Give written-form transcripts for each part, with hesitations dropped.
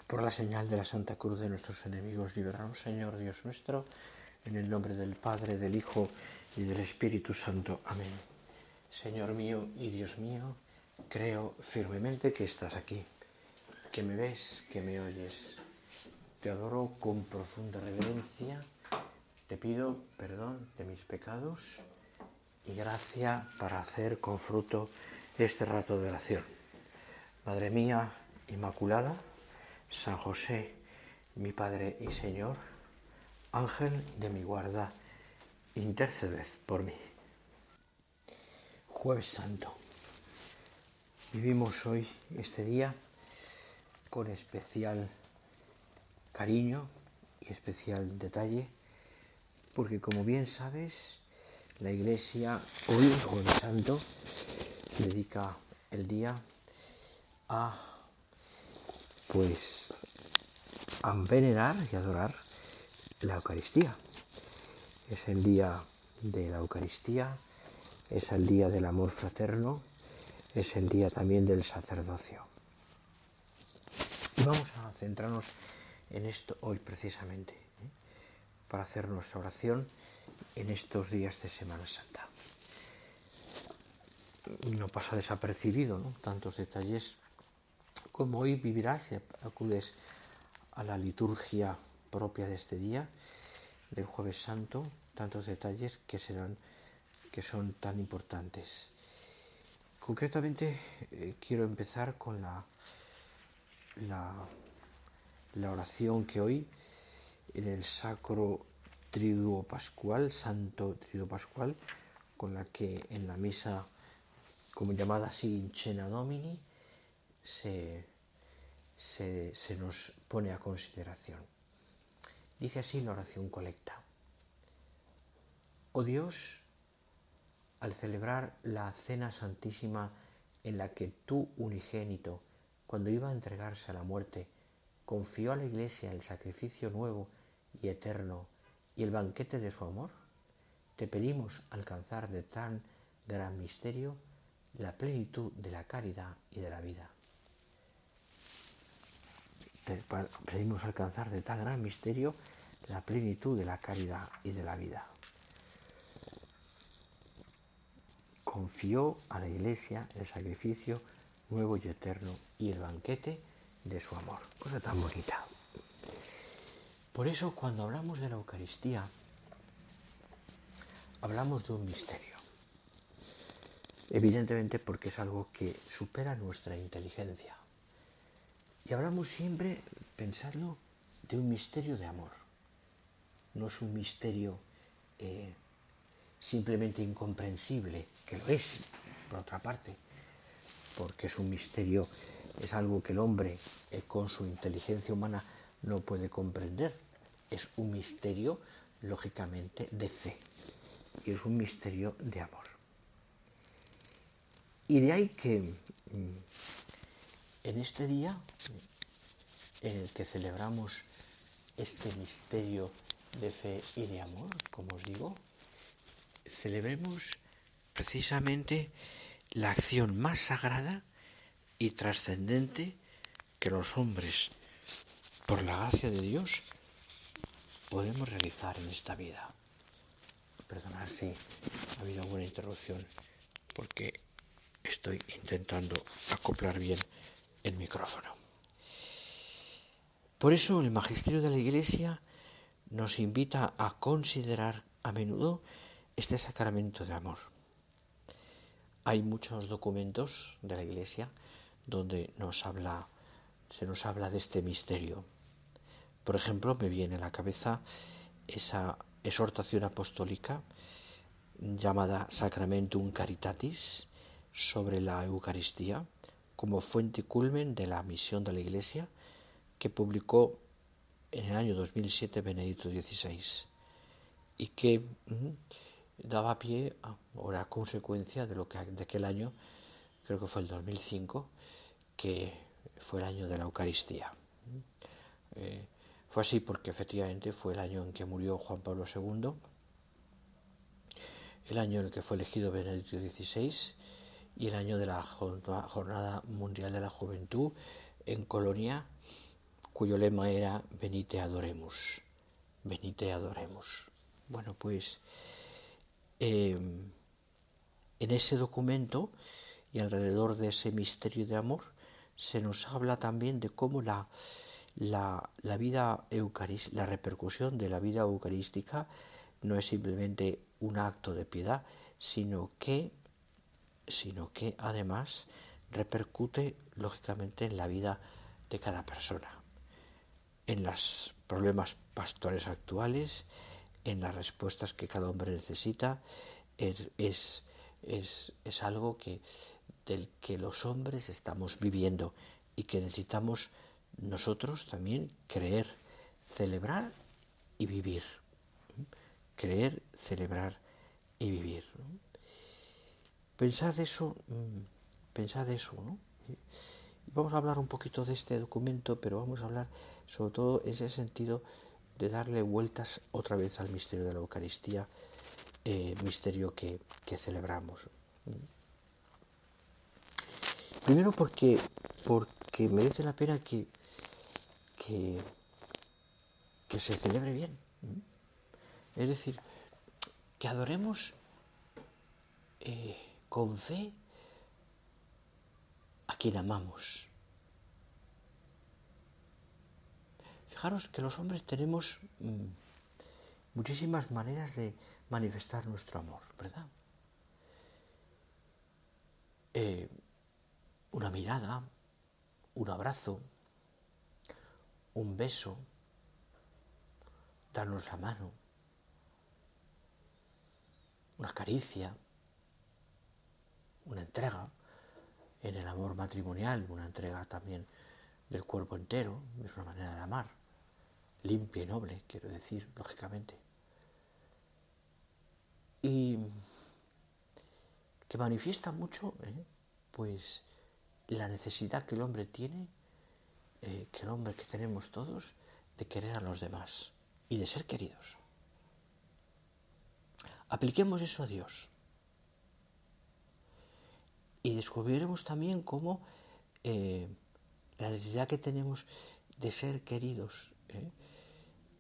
Por la señal de la Santa Cruz de nuestros enemigos, líbranos, Señor Dios nuestro, en el nombre del Padre, del Hijo y del Espíritu Santo. Amén. Señor mío y Dios mío, creo firmemente que estás aquí, que me ves, que me oyes. Te adoro con profunda reverencia, te pido perdón de mis pecados y gracia para hacer con fruto este rato de oración. Madre mía Inmaculada, San José, mi Padre y Señor, Ángel de mi guarda, interceded por mí. Jueves Santo. Vivimos hoy este día con especial cariño y especial detalle, porque como bien sabes, la Iglesia hoy, Jueves Santo, dedica el día a venerar y adorar la Eucaristía. Es el día de la Eucaristía, es el día del amor fraterno, es el día también del sacerdocio. Y vamos a centrarnos en esto hoy precisamente, para hacer nuestra oración en estos días de Semana Santa. No pasa desapercibido, ¿no?, tantos detalles como hoy vivirás si acudes a la liturgia propia de este día, del Jueves Santo, tantos detalles que son tan importantes. Concretamente quiero empezar con la oración que hoy en el Sacro Triduo Pascual, Santo Triduo Pascual, con la que en la misa, como llamada así, in cena Domini, se nos pone a consideración. Dice así la oración colecta. Oh Dios, al celebrar la cena santísima en la que tu unigénito, cuando iba a entregarse a la muerte, confió a la Iglesia el sacrificio nuevo y eterno y el banquete de su amor, te pedimos alcanzar de tan gran misterio la plenitud de la caridad y de la vida. Te pedimos alcanzar de tan gran misterio la plenitud de la caridad y de la vida. Confió a la Iglesia el sacrificio nuevo y eterno y el banquete de su amor. Cosa tan bonita. Por eso, cuando hablamos de la Eucaristía, hablamos de un misterio. Evidentemente porque es algo que supera nuestra inteligencia. Y hablamos siempre, pensadlo, de un misterio de amor. No es un misterio simplemente incomprensible, que lo es, por otra parte, porque es un misterio, es algo que el hombre con su inteligencia humana no puede comprender. Es un misterio, lógicamente, de fe, y es un misterio de amor. Y de ahí que en este día en el que celebramos este misterio de fe y de amor, como os digo, celebremos precisamente la acción más sagrada y trascendente que los hombres, por la gracia de Dios, podemos realizar en esta vida. Perdonad si ha habido alguna interrupción, porque estoy intentando acoplar bien el micrófono. Por eso el magisterio de la Iglesia nos invita a considerar a menudo este sacramento de amor. Hay muchos documentos de la Iglesia donde se nos habla de este misterio. Por ejemplo, me viene a la cabeza esa exhortación apostólica llamada Sacramentum Caritatis sobre la Eucaristía como fuente y culmen de la misión de la Iglesia, que publicó en el año 2007 Benedicto XVI y que daba pie o era consecuencia de aquel año, creo que fue el 2005, que fue el año de la Eucaristía. Fue así porque efectivamente fue el año en que murió Juan Pablo II, el año en el que fue elegido Benedicto XVI y el año de la Jornada Mundial de la Juventud en Colonia, cuyo lema era Venite adoremus, venite adoremus. Bueno, pues en ese documento y alrededor de ese misterio de amor se nos habla también de cómo la vida eucarística, la repercusión de la vida eucarística no es simplemente un acto de piedad, sino que además repercute lógicamente en la vida de cada persona, en los problemas pastorales actuales, en las respuestas que cada hombre necesita. Es algo del que los hombres estamos viviendo y que necesitamos nosotros también creer, celebrar y vivir. Creer, celebrar y vivir. Pensad eso, ¿no? Vamos a hablar un poquito de este documento, pero vamos a hablar sobre todo en ese sentido de darle vueltas otra vez al misterio de la Eucaristía, misterio que celebramos. Primero porque merece la pena que se celebre bien. Es decir, que adoremos con fe a quien amamos. Fijaros que los hombres tenemos muchísimas maneras de manifestar nuestro amor, ¿verdad? Una mirada, un abrazo, un beso, darnos la mano, una caricia, una entrega en el amor matrimonial, una entrega también del cuerpo entero, es una manera de amar, limpia y noble, quiero decir, lógicamente. Y que manifiesta mucho, pues, la necesidad que el hombre tiene, que tenemos todos, de querer a los demás y de ser queridos. Apliquemos eso a Dios. Y descubriremos también cómo la necesidad que tenemos de ser queridos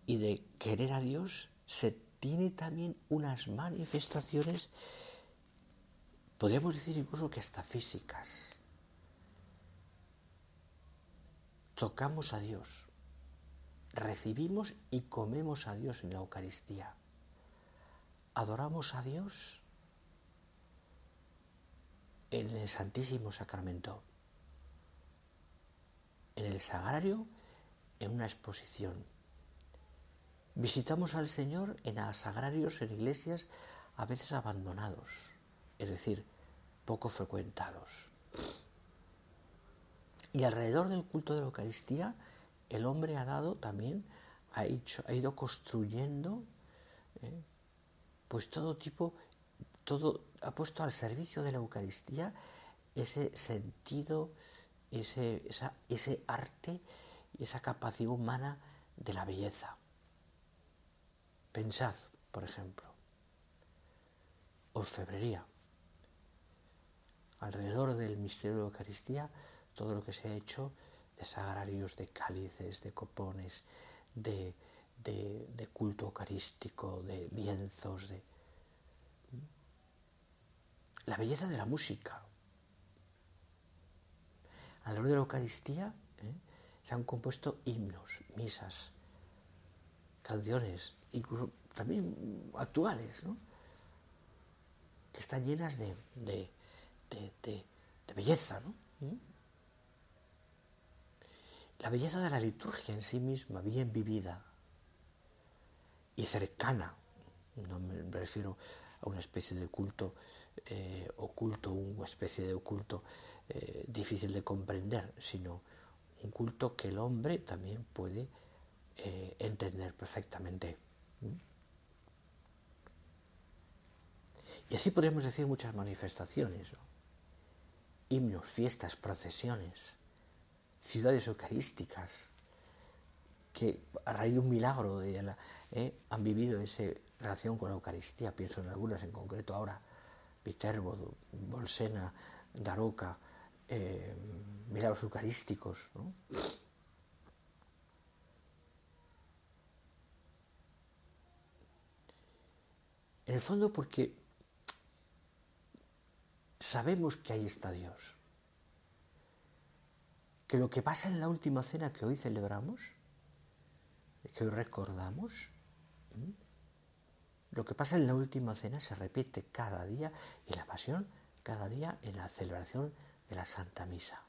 y de querer a Dios se tiene también unas manifestaciones, podríamos decir incluso que hasta físicas. Tocamos a Dios, recibimos y comemos a Dios en la Eucaristía. Adoramos a Dios en el Santísimo Sacramento, en el Sagrario, en una exposición. Visitamos al Señor en sagrarios, en iglesias a veces abandonados, es decir, poco frecuentados. Y alrededor del culto de la Eucaristía, el hombre ha ido construyendo, pues todo ha puesto al servicio de la Eucaristía ese sentido, ese arte y esa capacidad humana de la belleza. Pensad, por ejemplo, orfebrería. Alrededor del misterio de la Eucaristía, todo lo que se ha hecho de sagrarios, de cálices, de copones, de culto eucarístico, de lienzos, la belleza de la música. Alrededor de la Eucaristía se han compuesto himnos, misas, canciones, incluso también actuales, ¿no? Que están llenas de belleza, ¿no? La belleza de la liturgia en sí misma, bien vivida y cercana. No me refiero a una especie de culto oculto, una especie de culto difícil de comprender, sino un culto que el hombre también puede entender perfectamente. Y así podemos decir muchas manifestaciones, ¿no? Himnos, fiestas, procesiones, ciudades eucarísticas, que a raíz de un milagro han vivido esa relación con la Eucaristía. Pienso en algunas en concreto ahora: Viterbo, Bolsena, Daroca, milagros eucarísticos, ¿no? el fondo porque sabemos que ahí está Dios. Que lo que pasa en la última cena que hoy celebramos, que hoy recordamos, lo que pasa en la última cena se repite cada día en la pasión, cada día en la celebración de la Santa Misa.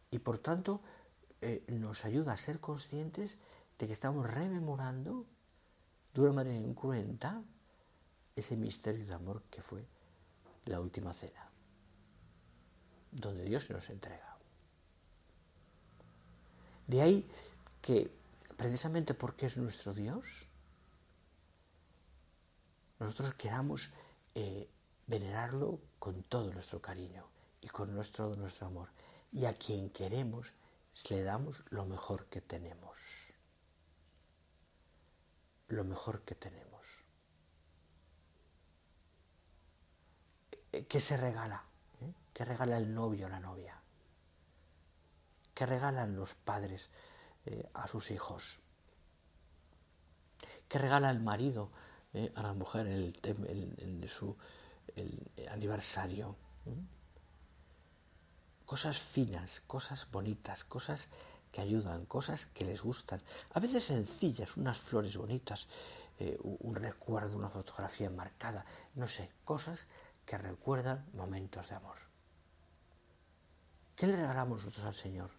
Y por tanto nos ayuda a ser conscientes de que estamos rememorando de una manera incruenta ese misterio de amor que fue la última cena, donde Dios se nos entrega. De ahí que, precisamente porque es nuestro Dios, nosotros queramos venerarlo con todo nuestro cariño y con todo nuestro amor. Y a quien queremos le damos lo mejor que tenemos. Lo mejor que tenemos. ¿Qué se regala? ¿Qué regala el novio a la novia? ¿Qué regalan los padres a sus hijos? ¿Qué regala el marido a la mujer en su aniversario? Cosas finas, cosas bonitas, cosas que ayudan, cosas que les gustan. A veces sencillas, unas flores bonitas, un recuerdo, una fotografía enmarcada, no sé, cosas que recuerdan momentos de amor. ¿Qué le regalamos nosotros al Señor?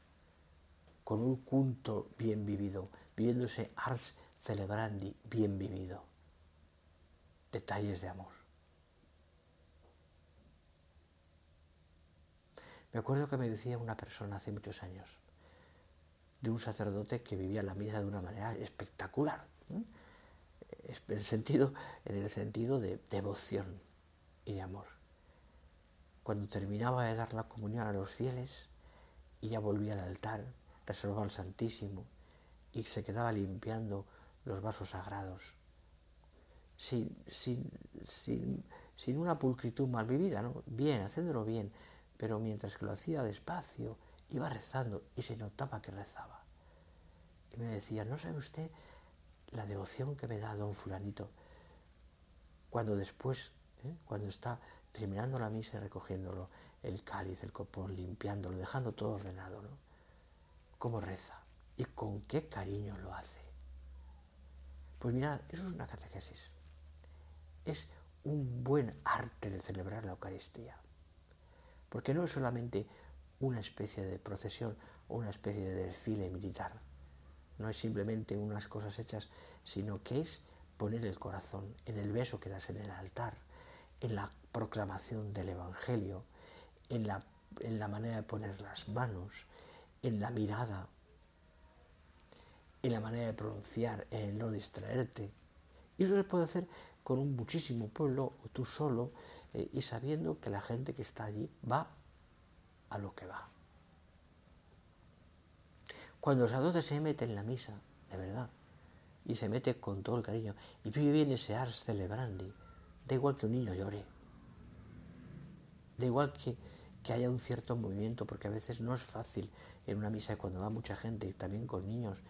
Con un culto bien vivido, viviéndose ars celebrandi bien vivido. Detalles de amor. Me acuerdo que me decía una persona hace muchos años, de un sacerdote que vivía la misa de una manera espectacular, en el sentido de devoción y de amor. Cuando terminaba de dar la comunión a los fieles, ella volvía al altar, reservaba al Santísimo y se quedaba limpiando los vasos sagrados, sin una pulcritud mal vivida, ¿no? Bien, haciéndolo bien, pero mientras que lo hacía despacio, iba rezando y se notaba que rezaba. Y me decía, ¿no sabe usted la devoción que me da don fulanito? Cuando después, cuando está terminando la misa y recogiéndolo, el cáliz, el copón, limpiándolo, dejando todo ordenado, ¿no? ¿Cómo reza? ¿Y con qué cariño lo hace? Pues mirad, eso es una catequesis. Es un buen arte de celebrar la Eucaristía. Porque no es solamente una especie de procesión o una especie de desfile militar. No es simplemente unas cosas hechas, sino que es poner el corazón en el beso que das en el altar, en la proclamación del Evangelio, en la manera de poner las manos, en la mirada, en la manera de pronunciar, en no distraerte. Y eso se puede hacer con un muchísimo pueblo o tú solo y sabiendo que la gente que está allí va a lo que va. Cuando el sacerdote se mete en la misa, de verdad, y se mete con todo el cariño, y vive bien ese ars celebrandi, da igual que un niño llore, da igual que haya un cierto movimiento, porque a veces no es fácil en una misa cuando va mucha gente, y también con niños,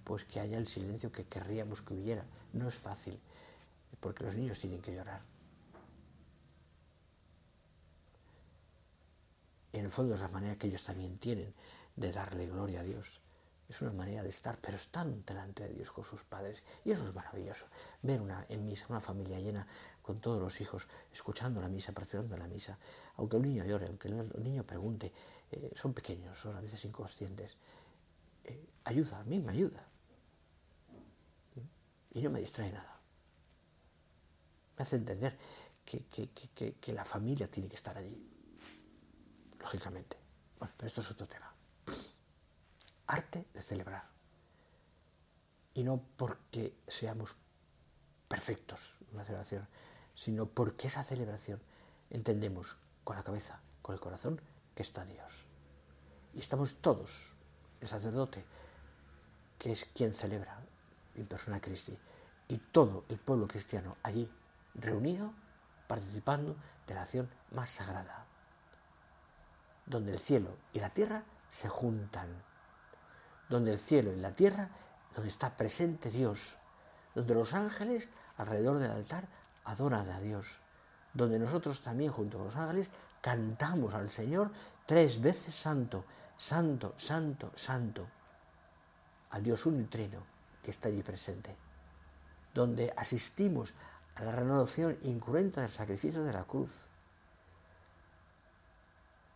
pues que haya el silencio que querríamos que hubiera. No es fácil, porque los niños tienen que llorar. En el fondo es la manera que ellos también tienen de darle gloria a Dios. Es una manera de estar, pero están delante de Dios con sus padres. Y eso es maravilloso. Ver en misa una familia llena con todos los hijos, escuchando la misa, participando en la misa. Aunque el niño llore, aunque el niño pregunte, son pequeños, son a veces inconscientes. Ayuda, a mí me ayuda. Y no me distrae nada. Me hace entender que la familia tiene que estar allí. Lógicamente. Bueno, pero esto es otro tema. Arte de celebrar. Y no porque seamos perfectos en una celebración, sino porque esa celebración entendemos con la cabeza, con el corazón, que está Dios. Y estamos todos, el sacerdote, que es quien celebra en persona Christi, y todo el pueblo cristiano allí reunido, participando de la acción más sagrada, donde el cielo y la tierra se juntan, donde el cielo y la tierra, donde está presente Dios, donde los ángeles alrededor del altar adoran a Dios, donde nosotros también junto con los ángeles cantamos al Señor 3 veces santo, santo, santo, santo, al Dios uno y trino que está allí presente, donde asistimos a la renovación incruenta del sacrificio de la cruz,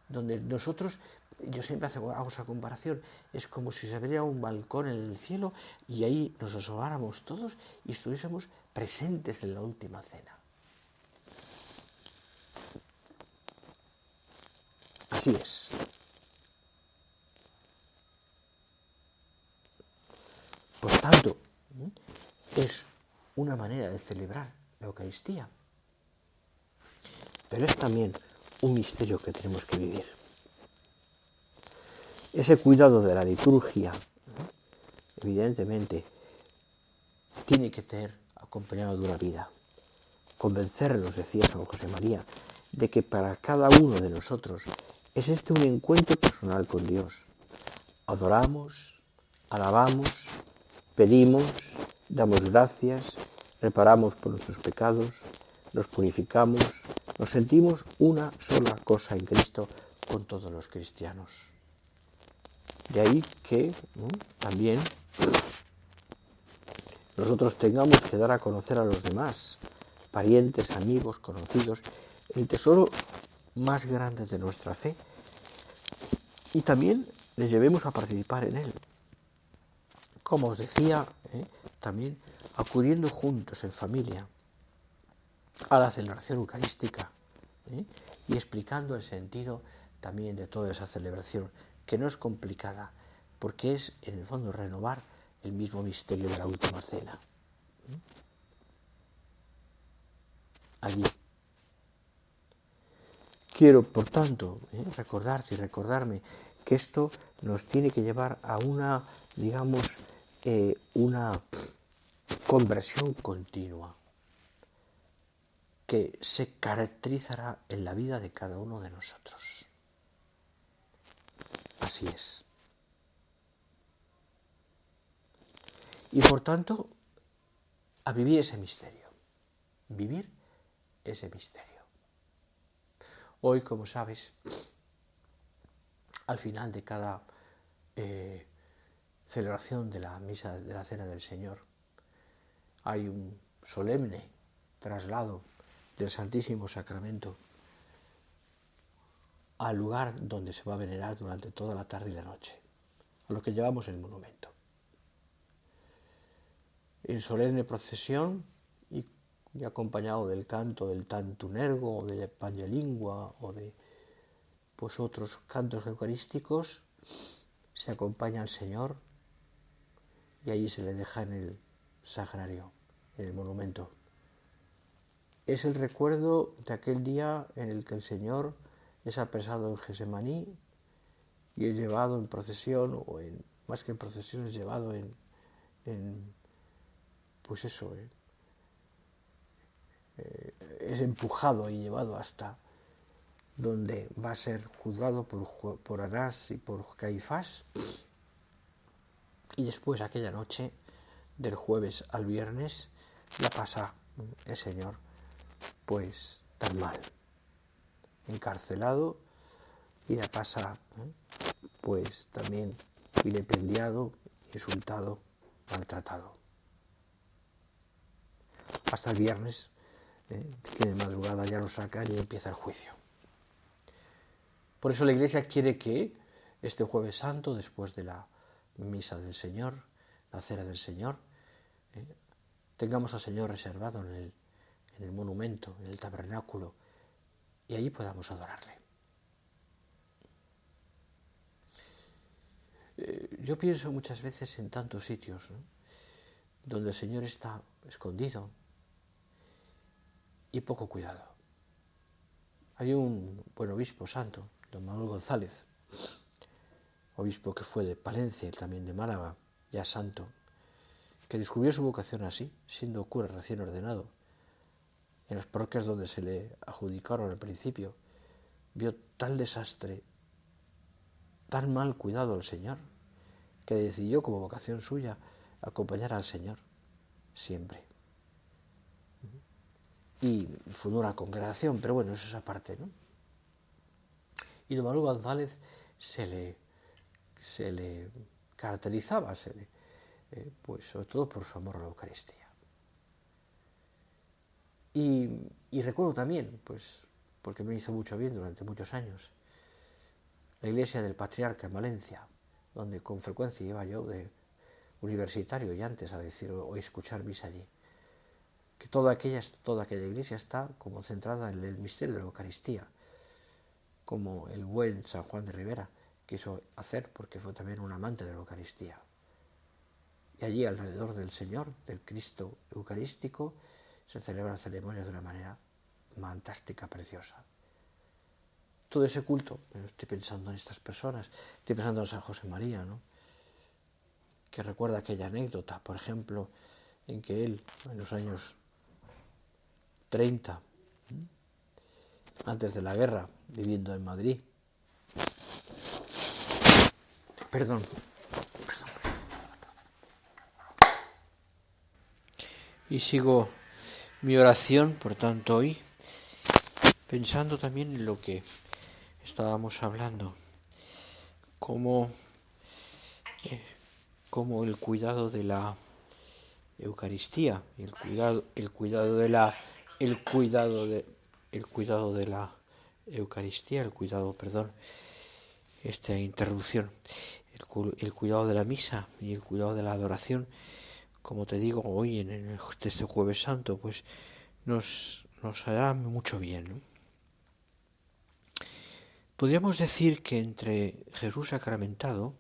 donde nosotros, yo siempre hago esa comparación, es como si se abriera un balcón en el cielo y ahí nos asomáramos todos y estuviésemos presentes en la última cena. Así es. Por tanto, es una manera de celebrar la Eucaristía, pero es también un misterio que tenemos que vivir. Ese cuidado de la liturgia, evidentemente, tiene que ser acompañado de una vida. Convencernos, decía San José María, de que para cada uno de nosotros es este un encuentro personal con Dios. Adoramos, alabamos, pedimos, damos gracias, reparamos por nuestros pecados, nos purificamos, nos sentimos una sola cosa en Cristo con todos los cristianos. De ahí que también nosotros tengamos que dar a conocer a los demás, parientes, amigos, conocidos, el tesoro más grande de nuestra fe y también les llevemos a participar en él. Como os decía, también acudiendo juntos en familia a la celebración eucarística y explicando el sentido también de toda esa celebración, que no es complicada, porque es en el fondo renovar el mismo misterio de la última cena. Allí. Quiero, por tanto, recordarte y recordarme que esto nos tiene que llevar a una, digamos, una conversión continua que se caracterizará en la vida de cada uno de nosotros. Así es. Y por tanto, a vivir ese misterio. Vivir ese misterio. Hoy, como sabes, al final de cada celebración de la misa de la Cena del Señor, hay un solemne traslado del Santísimo Sacramento al lugar donde se va a venerar durante toda la tarde y la noche, a lo que llamamos el monumento. En solemne procesión y acompañado del canto del Tantunergo o del Pangelingua o de otros cantos eucarísticos, se acompaña al Señor y allí se le deja en el sagrario, en el monumento. Es el recuerdo de aquel día en el que el Señor es apresado en Gesemaní y es llevado en procesión, o más que en procesión, es llevado es empujado y llevado hasta donde va a ser juzgado por Anás y por Caifás. Y después, aquella noche, del jueves al viernes, la pasa el Señor pues tan mal, encarcelado, y la pasa pues también vilipendiado, insultado, maltratado. Hasta el viernes, que de madrugada ya lo sacan y empieza el juicio. Por eso la Iglesia quiere que este Jueves Santo, después de la misa del Señor, la cena del Señor, tengamos al Señor reservado en el monumento, en el tabernáculo, y allí podamos adorarle. Yo pienso muchas veces en tantos sitios, ¿no?, donde el Señor está escondido y poco cuidado. Hay un buen obispo santo, don Manuel González, obispo que fue de Palencia y también de Málaga, ya santo, que descubrió su vocación así, siendo cura recién ordenado. En las parroquias donde se le adjudicaron al principio, vio tal desastre, tan mal cuidado al Señor, que decidió como vocación suya acompañar al Señor. siempre. Y fundó una congregación, pero bueno, eso es aparte, ¿no? Y don Manuel González se le caracterizaba, pues sobre todo por su amor a la Eucaristía. Y recuerdo también, pues, porque me hizo mucho bien durante muchos años, la iglesia del Patriarca en Valencia, donde con frecuencia iba yo de universitario y antes a decir o escuchar misa allí. Que toda aquella iglesia está como centrada en el misterio de la Eucaristía, como el buen San Juan de Ribera quiso hacer, porque fue también un amante de la Eucaristía. Y allí alrededor del Señor, del Cristo eucarístico, se celebran ceremonias de una manera fantástica, preciosa. Todo ese culto, estoy pensando en estas personas, estoy pensando en San José María, ¿no? Que recuerda aquella anécdota, por ejemplo, en que él, en los años 30, antes de la guerra, viviendo en Madrid, perdón, y sigo mi oración, por tanto, hoy, pensando también en lo que estábamos hablando, como el cuidado de la Eucaristía, el cuidado de la Eucaristía, esta interrupción, el cuidado de la misa y el cuidado de la adoración, como te digo, hoy en este Jueves Santo, pues nos hará mucho bien, ¿no? Podríamos decir que entre Jesús sacramentado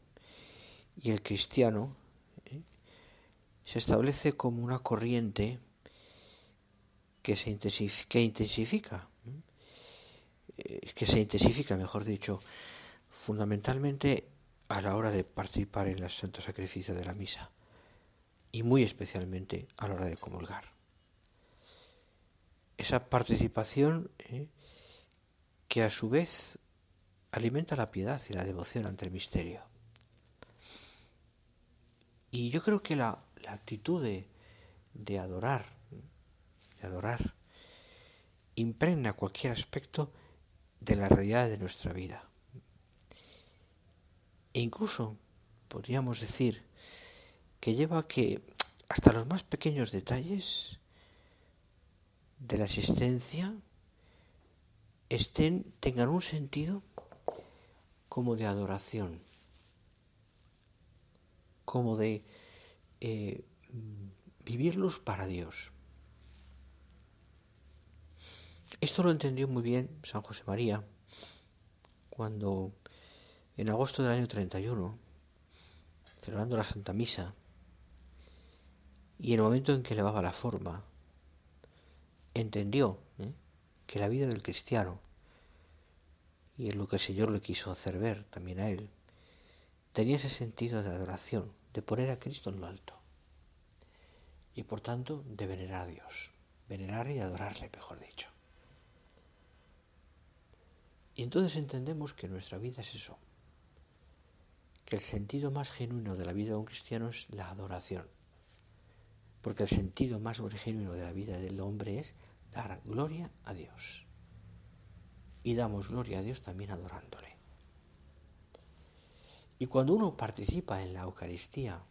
y el cristiano se establece como una corriente que se intensifica, mejor dicho, fundamentalmente a la hora de participar en el santo sacrificio de la misa y muy especialmente a la hora de comulgar. Esa participación que a su vez alimenta la piedad y la devoción ante el misterio. Y yo creo que la actitud de adorar, impregna cualquier aspecto de la realidad de nuestra vida. E incluso podríamos decir que lleva a que hasta los más pequeños detalles de la existencia tengan un sentido como de adoración, como de vivirlos para Dios. Esto lo entendió muy bien San José María cuando en agosto del año 31, celebrando la Santa Misa, y en el momento en que elevaba la forma, entendió que la vida del cristiano, y es lo que el Señor le quiso hacer ver también a él, tenía ese sentido de adoración, de poner a Cristo en lo alto, y por tanto de venerar a Dios, venerar y adorarle, mejor dicho. Y entonces entendemos que nuestra vida es eso, que el sentido más genuino de la vida de un cristiano es la adoración, porque el sentido más genuino de la vida del hombre es dar gloria a Dios. Y damos gloria a Dios también adorándole. Y cuando uno participa en la Eucaristía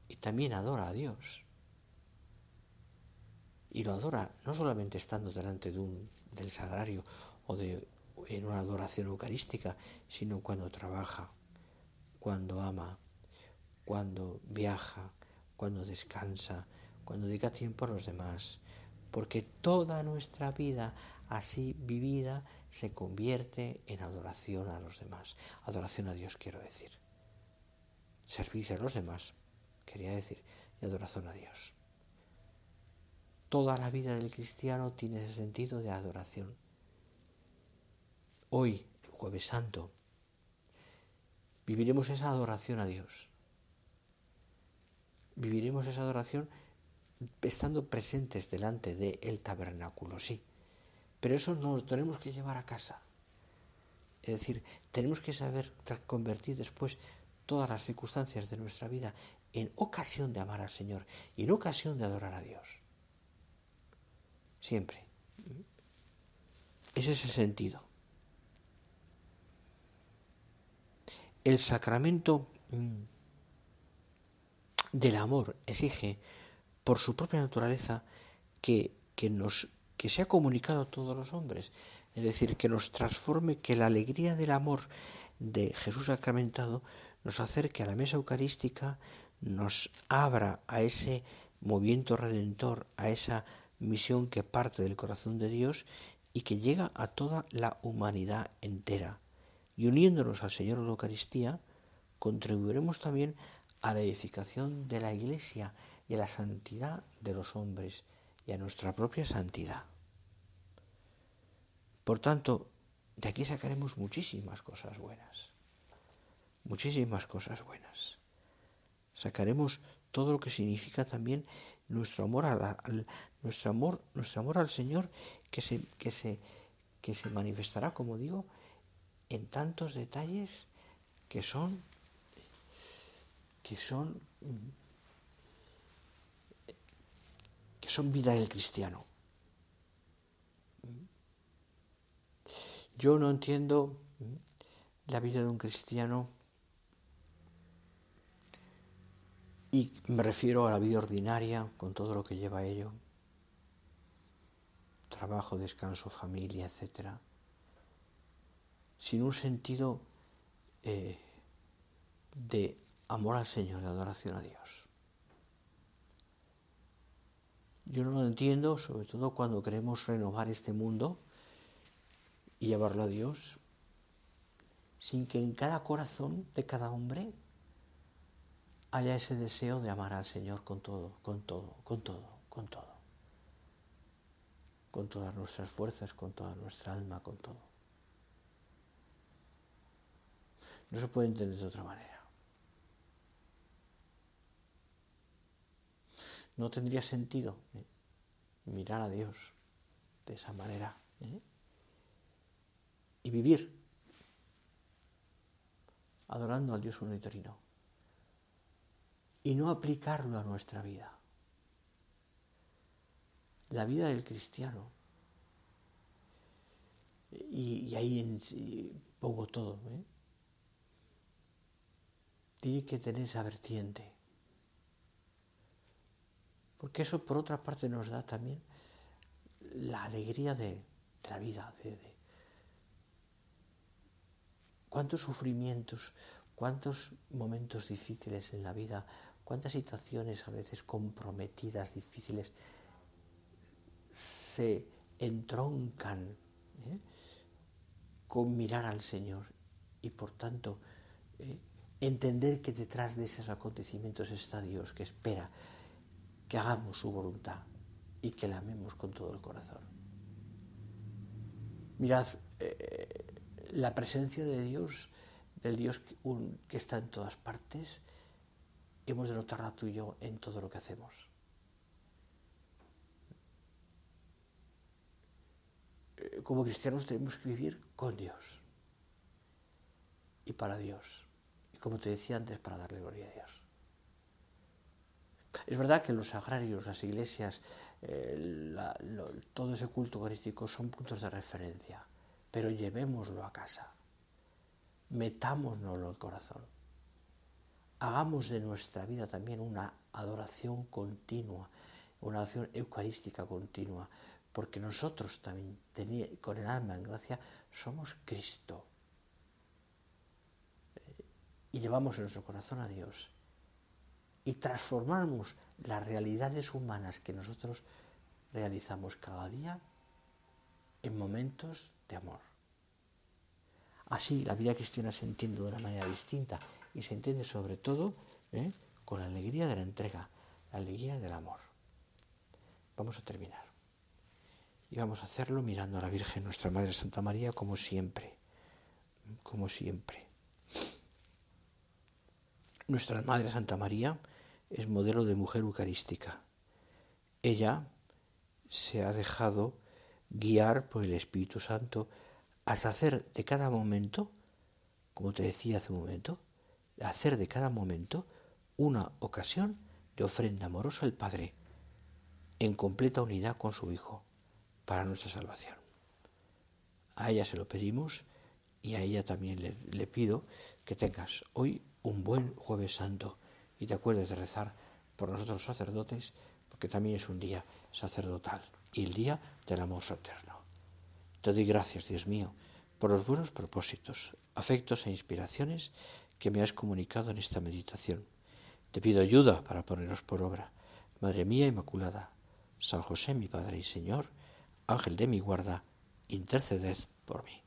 y también adora a Dios, y lo adora no solamente estando delante del sagrario o en una adoración eucarística, sino cuando trabaja, cuando ama, cuando viaja, cuando descansa, cuando dedica tiempo a los demás, porque toda nuestra vida así vivida se convierte en adoración a los demás, adoración a Dios quiero decir, servicio a los demás quería decir, y adoración a Dios. Toda la vida del cristiano tiene ese sentido de adoración. Hoy, el Jueves Santo, viviremos esa adoración a Dios. Viviremos esa adoración estando presentes delante del tabernáculo, sí. Pero eso nos lo tenemos que llevar a casa. Es decir, tenemos que saber convertir después todas las circunstancias de nuestra vida en ocasión de amar al Señor y en ocasión de adorar a Dios. Siempre. Ese es el sentido. El sacramento del amor exige, por su propia naturaleza, que sea comunicado a todos los hombres. Es decir, que nos transforme, que la alegría del amor de Jesús sacramentado nos acerque a la mesa eucarística, nos abra a ese movimiento redentor, a esa misión que parte del corazón de Dios y que llega a toda la humanidad entera. Y uniéndonos al Señor en la Eucaristía, contribuiremos también a la edificación de la Iglesia y a la santidad de los hombres y a nuestra propia santidad. Por tanto, de aquí sacaremos muchísimas cosas buenas. Muchísimas cosas buenas. Sacaremos todo lo que significa también nuestro amor al Señor, que se manifestará, como digo, en tantos detalles que son vida del cristiano. Yo no entiendo la vida de un cristiano, y me refiero a la vida ordinaria, con todo lo que lleva a ello, trabajo, descanso, familia, etc., sin un sentido de amor al Señor, de adoración a Dios. Yo no lo entiendo, sobre todo cuando queremos renovar este mundo y llevarlo a Dios, sin que en cada corazón de cada hombre haya ese deseo de amar al Señor con todo, con todas nuestras fuerzas, con toda nuestra alma, con todo. No se puede entender de otra manera. No tendría sentido mirar a Dios de esa manera y vivir adorando al Dios unitrino y no aplicarlo a nuestra vida. La vida del cristiano, y ahí pongo todo, tiene que tener esa vertiente. Porque eso, por otra parte, nos da también la alegría de la vida. Cuántos sufrimientos, cuántos momentos difíciles en la vida, cuántas situaciones a veces comprometidas, difíciles, se entroncan con mirar al Señor y, por tanto, entender que detrás de esos acontecimientos está Dios, que espera que hagamos su voluntad y que la amemos con todo el corazón. Mirad, la presencia de Dios, del Dios que está en todas partes, hemos de notarla tú y yo en todo lo que hacemos. Como cristianos tenemos que vivir con Dios y para Dios. Y como te decía antes, para darle gloria a Dios. Es verdad que los sagrarios, las iglesias, todo ese culto eucarístico son puntos de referencia, pero llevémoslo a casa, metámonoslo al corazón, hagamos de nuestra vida también una adoración continua, una adoración eucarística continua, porque nosotros también, con el alma en gracia, somos Cristo y llevamos en nuestro corazón a Dios. Y transformamos las realidades humanas que nosotros realizamos cada día en momentos de amor. Así la vida cristiana se entiende de una manera distinta y se entiende sobre todo con la alegría de la entrega, la alegría del amor. Vamos a terminar. Y vamos a hacerlo mirando a la Virgen, nuestra Madre Santa María, como siempre. Como siempre. Nuestra Madre Santa María es modelo de mujer eucarística. Ella se ha dejado guiar por el Espíritu Santo hasta hacer de cada momento, como te decía hace un momento, hacer de cada momento una ocasión de ofrenda amorosa al Padre, en completa unidad con su Hijo, para nuestra salvación. A ella se lo pedimos y a ella también le pido que tengas hoy un buen Jueves Santo y te acuerdes de rezar por nosotros sacerdotes, porque también es un día sacerdotal y el día del amor fraterno. Te doy gracias, Dios mío, por los buenos propósitos, afectos e inspiraciones que me has comunicado en esta meditación. Te pido ayuda para ponerlos por obra. Madre mía Inmaculada, San José, mi Padre y Señor, Ángel de mi guarda, interceded por mí.